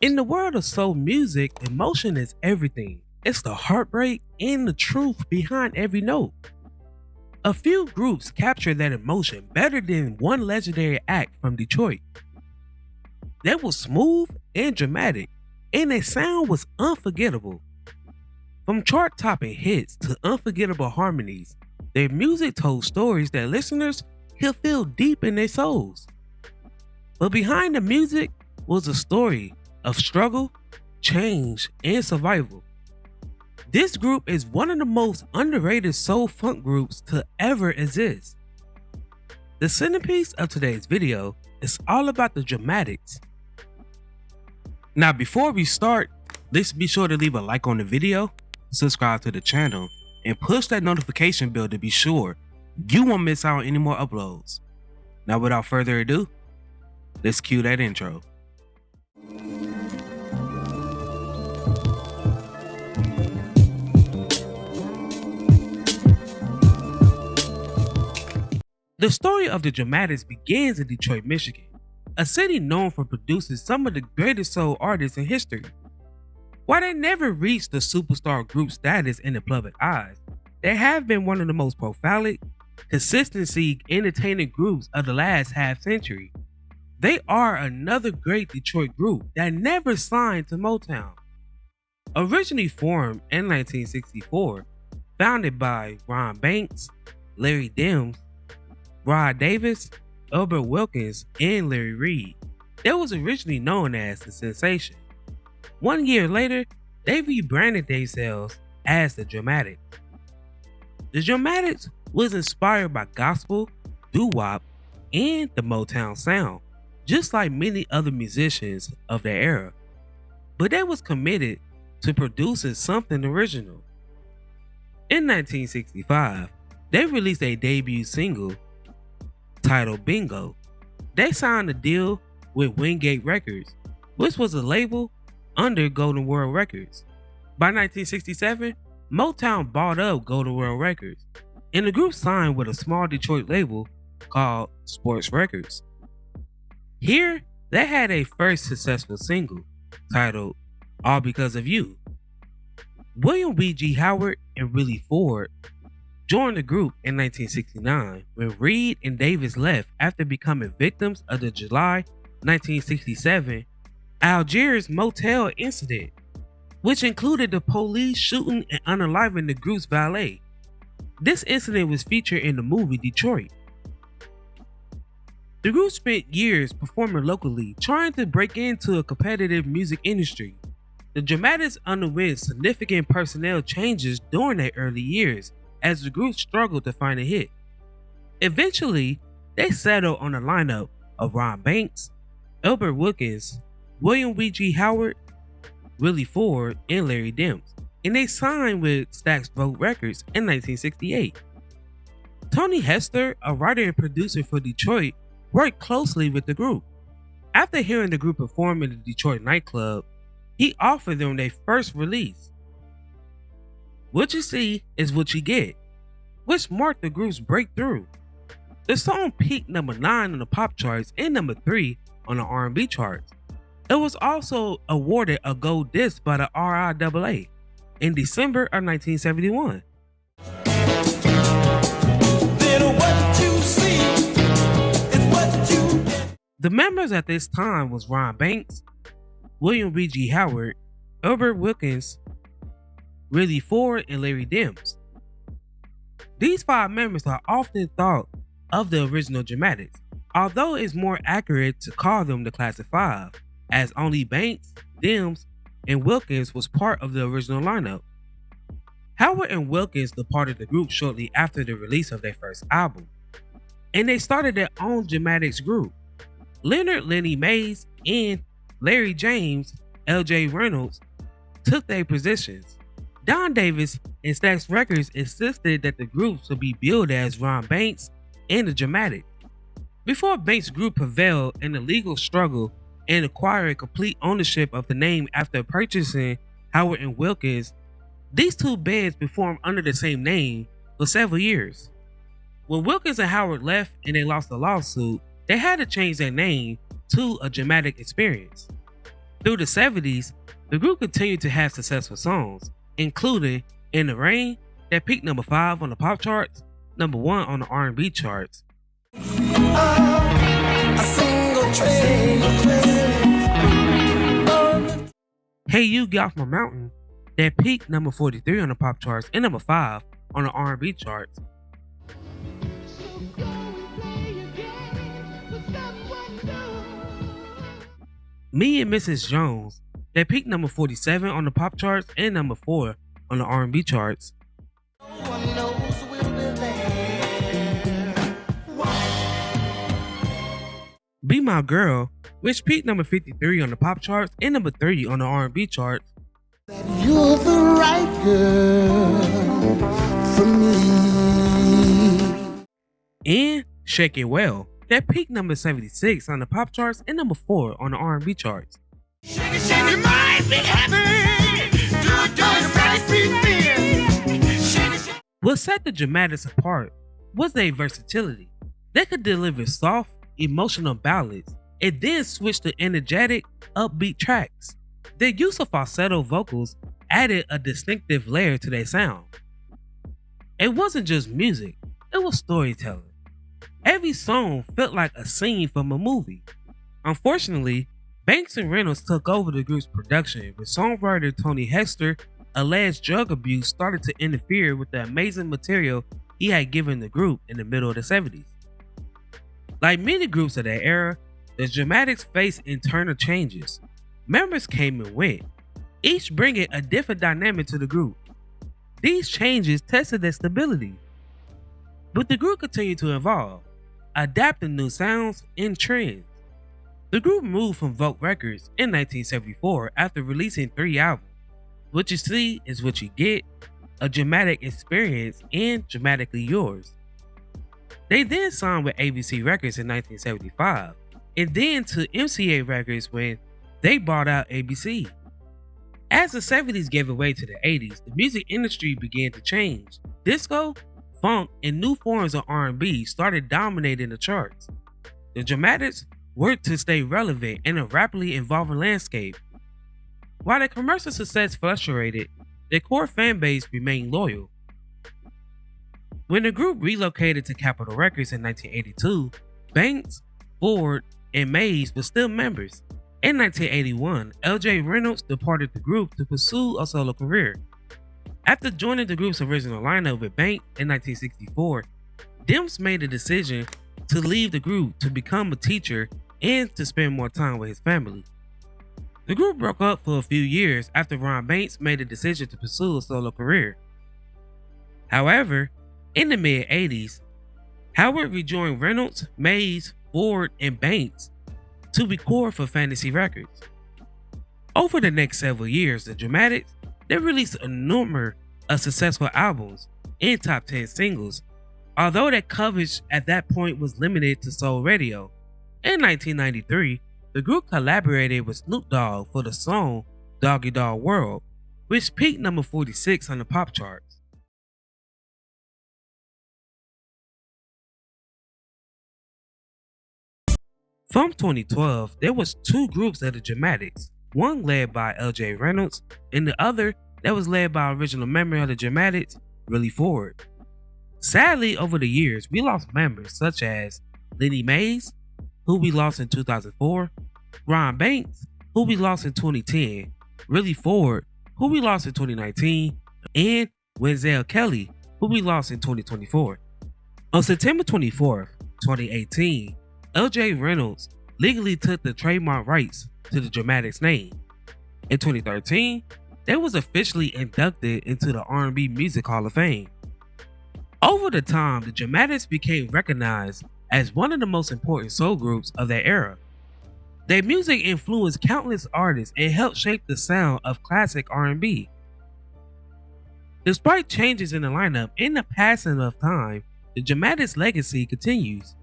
In the world of soul music, emotion is everything. It's the heartbreak and the truth behind every note. A few groups capture that emotion better than one legendary act from Detroit. They were smooth and dramatic, and their sound was unforgettable. From chart-topping hits to unforgettable harmonies, their music told stories that listeners could feel deep in their souls. But behind the music was a story of struggle, change, and survival. This group is one of the most underrated soul funk groups to ever exist. The centerpiece of today's video is all about the dramatics. Now before we start, let's be sure to leave a like on the video, subscribe to the channel, and push that notification bell to be sure you won't miss out on any more uploads. Now without further ado, let's cue that intro. The story of the Dramatics begins in Detroit, Michigan, a city known for producing some of the greatest soul artists in history. While they never reached the superstar group status in the public eyes, they have been one of the most prolific, consistency entertaining groups of the last half century. They are another great Detroit group that never signed to MOTOWN. Originally formed in 1964, founded by Ron Banks, Larry Dims, Rod Davis, Albert Wilkins, and Larry Reed, they was originally known as The Sensation. 1 year later, they rebranded themselves as The Dramatics. The Dramatics was inspired by gospel, doo-wop, and the MOTOWN sound, just like many other musicians of their era. But they was committed to producing something original. In 1965, they released a debut single titled Bingo. They signed a deal with Wingate Records, which was a label under Golden World Records. By 1967, MOTOWN bought up Golden World Records, and the group signed with a small Detroit label called Sports Records. Here, they had a first successful single titled All Because of You. William B.G. Howard and Willie Ford joined the group in 1969 when Reed and Davis left after becoming victims of the July 1967 Algiers motel incident, which included the police shooting and unaliving the group's valet. This incident was featured in the movie Detroit. The group spent years performing locally, trying to break into a competitive music industry. The Dramatics underwent significant personnel changes during their early years as the group struggled to find a hit. Eventually, they settled on a lineup of Ron Banks, Albert Wilkins, William B.G. Howard, Willie Ford, and Larry Dims, and they signed with Stax Records in 1968. Tony Hester, a writer and producer for Detroit, worked closely with the group. After hearing the group perform in the Detroit nightclub, he offered them their first release, What You See Is What You Get, which marked the group's breakthrough. The song peaked number 9 on the pop charts and number 3 on the R&B charts. It was also awarded a gold disc by the RIAA in December of 1971. The members at this time was Ron Banks, William B.G. Howard, Albert Wilkins, Willie Ford, and Larry Dims. These 5 members are often thought of the original Dramatics, although it's more accurate to call them the Classic 5, as only Banks, Dims, and Wilkins was part of the original lineup. Howard and Wilkins departed the group shortly after the release of their first album, and they started their own Dramatics group. Leonard Lenny Mays and Larry James, L.J. Reynolds, took their positions. Don Davis and Stax Records insisted that the group should be billed as Ron Banks and the Dramatics. Before Banks' group prevailed in the legal struggle and acquired complete ownership of the name after purchasing Howard and Wilkins, these two bands performed under the same name for several years. When Wilkins and Howard left and they lost the lawsuit, they had to change their name to A Dramatic Experience. Through the 70s, the group continued to have successful songs, including In the Rain, that peaked number 5 on the pop charts, number 1 on the R&B charts. Hey You, Get Off My Mountain, that peaked number 43 on the pop charts and number 5 on the R&B charts. Me and Mrs. Jones, that peaked number 47 on the pop charts and number 4 on the R&B charts. Be My Girl, which peaked number 53 on the pop charts and number 30 on the R&B charts. You're the right girl for me. And Shake It Well, that peaked number 76 on the pop charts and number 4 on the R&B charts. Shake it, shake it, might be happy. Do it right, shake it, shake it. What set the Dramatics apart was their versatility. They could deliver soft, emotional ballads and then switch to energetic, upbeat tracks. Their use of falsetto vocals added a distinctive layer to their sound. It wasn't just music, it was storytelling. Every song felt like a scene from a movie. Unfortunately, Banks and Reynolds took over the group's production when songwriter Tony Hester alleged drug abuse started to interfere with the amazing material he had given the group in the middle of the 70s. Like many groups of that era, the Dramatics faced internal changes. Members came and went, each bringing a different dynamic to the group. These changes tested their stability. But the group continued to evolve, adapting new sounds and trends. The group moved from Vogue Records in 1974 after releasing 3 albums, What You See Is What You Get, A Dramatic Experience, and Dramatically Yours. They then signed with ABC Records in 1975, and then to MCA Records when they bought out ABC. As the 70s gave way to the 80s, the music industry began to change. Disco, funk, and new forms of R&B started dominating the charts. The Dramatics worked to stay relevant in a rapidly evolving landscape. While their commercial success fluctuated, their core fan base remained loyal. When the group relocated to Capitol Records in 1982, Banks, Ford, and Mays were still members. In 1981, L.J. Reynolds departed the group to pursue a solo career. After joining the group's original lineup with Banks in 1964, Demps made the decision to leave the group to become a teacher and to spend more time with his family. The group broke up for a few years after Ron Banks made the decision to pursue a solo career. However, in the mid-80s, Howard rejoined Reynolds, Mays, Ford, and Banks to record for Fantasy Records. Over the next several years, the Dramatics, they released a number of successful albums and top 10 singles, although their coverage at that point was limited to soul radio. In 1993, the group collaborated with Snoop Dogg for the song Doggy Dog World, which peaked number 46 on the pop charts. From 2012, there was 2 groups of the Dramatics, one led by L.J. Reynolds and the other that was led by original member of the Dramatics, Willie Ford. Sadly, over the years, we lost members such as Lenny Mays, who we lost in 2004, Ron Banks, who we lost in 2010, Willie Ford, who we lost in 2019, and Wenzel Kelly, who we lost in 2024. On September 24th, 2018, L.J. Reynolds legally took the trademark rights to the Dramatics name. In 2013, they was officially inducted into the R&B Music Hall of Fame. Over the time, the Dramatics became recognized as one of the most important soul groups of their era. Their music influenced countless artists and helped shape the sound of classic R&B. Despite changes in the lineup and the passing of time, the Dramatics legacy continues.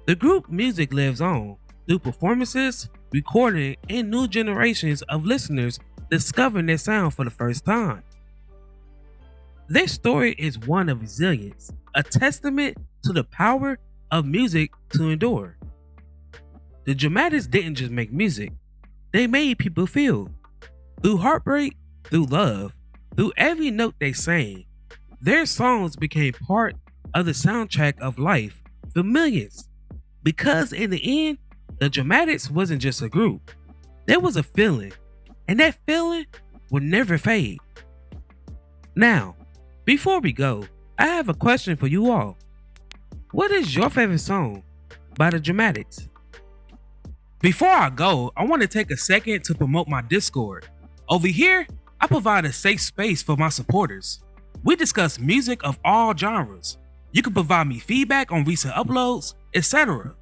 The group music lives on through performances, recording, and new generations of listeners discovering their sound for the first time. Their story is one of resilience, a testament to the power of music to endure. The Dramatics didn't just make music, they made people feel. Through heartbreak, through love, through every note they sang, their songs became part of the soundtrack of life for millions. Because in the end, the Dramatics wasn't just a group. There was a feeling, and that feeling will never fade. Now, before we go, I have a question for you all. What is your favorite song by the Dramatics? Before I go, I want to take a second to promote my Discord. Over here, I provide a safe space for my supporters. We discuss music of all genres. You can provide me feedback on recent uploads, etc.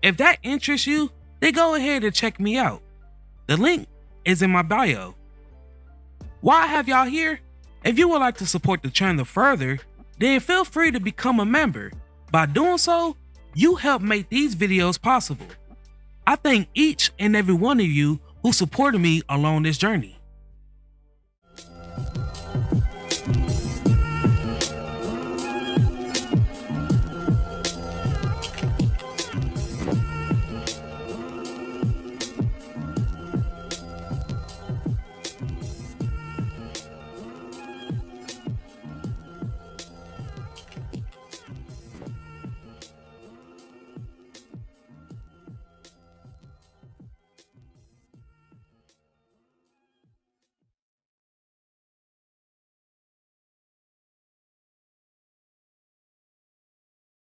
If that interests you, then go ahead and check me out. The link is in my bio. While I have y'all here, if you would like to support the channel further, then feel free to become a member. By doing so, you help make these videos possible. I thank each and every one of you who supported me along this journey.